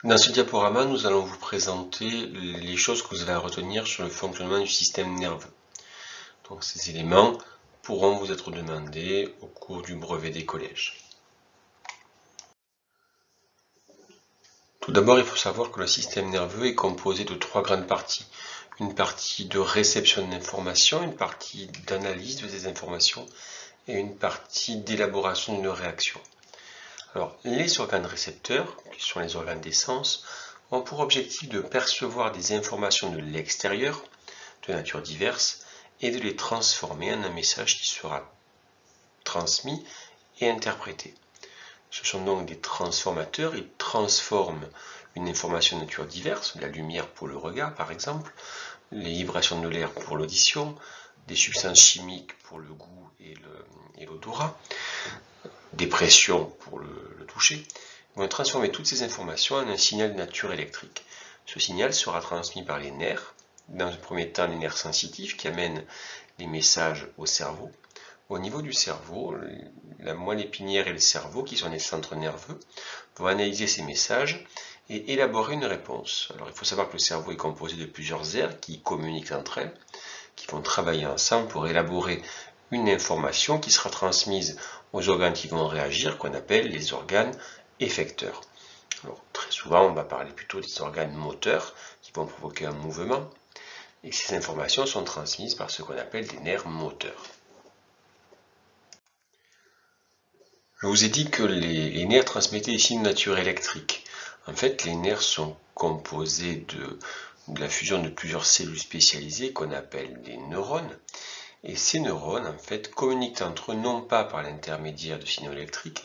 Dans ce diaporama, nous allons vous présenter les choses que vous allez retenir sur le fonctionnement du système nerveux. Donc ces éléments pourront vous être demandés au cours du brevet des collèges. Tout d'abord, il faut savoir que le système nerveux est composé de trois grandes parties. Une partie de réception d'informations, une partie d'analyse de ces informations et une partie d'élaboration d'une réaction. Alors, les organes récepteurs, qui sont les organes des sens, ont pour objectif de percevoir des informations de l'extérieur, de nature diverse, et de les transformer en un message qui sera transmis et interprété. Ce sont donc des transformateurs, ils transforment une information de nature diverse, la lumière pour le regard par exemple, les vibrations de l'air pour l'audition, des substances chimiques pour le goût et l'odorat, des pressions pour le toucher, vont transformer toutes ces informations en un signal de nature électrique. Ce signal sera transmis par les nerfs, dans un premier temps les nerfs sensitifs qui amènent les messages au cerveau. Au niveau du cerveau, la moelle épinière et le cerveau, qui sont les centres nerveux, vont analyser ces messages et élaborer une réponse. Alors il faut savoir que le cerveau est composé de plusieurs aires qui communiquent entre elles, qui vont travailler ensemble pour élaborer une information qui sera transmise aux organes qui vont réagir, qu'on appelle les organes effecteurs. Alors, très souvent, on va parler plutôt des organes moteurs qui vont provoquer un mouvement, et ces informations sont transmises par ce qu'on appelle des nerfs moteurs. Je vous ai dit que les nerfs transmettaient des signes de nature électrique. En fait, les nerfs sont composés de la fusion de plusieurs cellules spécialisées qu'on appelle des neurones. Et ces neurones, en fait, communiquent entre eux non pas par l'intermédiaire de signaux électriques,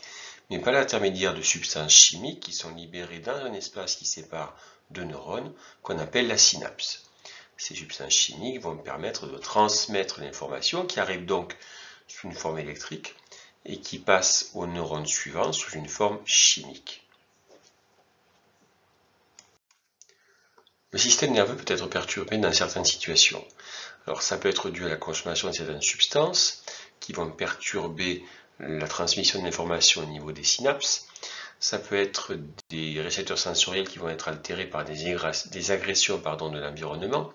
mais par l'intermédiaire de substances chimiques qui sont libérées dans un espace qui sépare deux neurones, qu'on appelle la synapse. Ces substances chimiques vont permettre de transmettre l'information qui arrive donc sous une forme électrique et qui passe aux neurones suivants sous une forme chimique. Le système nerveux peut être perturbé dans certaines situations. Alors ça peut être dû à la consommation de certaines substances qui vont perturber la transmission de l'information au niveau des synapses. Ça peut être des récepteurs sensoriels qui vont être altérés par des agressions de l'environnement,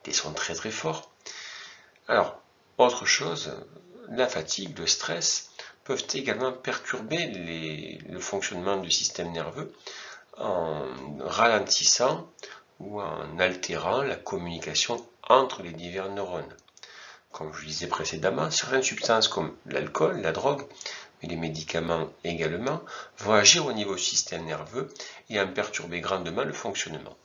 des sons très très forts. Alors, autre chose, la fatigue, le stress peuvent également perturber le fonctionnement du système nerveux en ralentissant ou en altérant la communication entre les divers neurones. Comme je le disais précédemment, certaines substances comme l'alcool, la drogue, mais les médicaments également, vont agir au niveau du système nerveux et en perturber grandement le fonctionnement.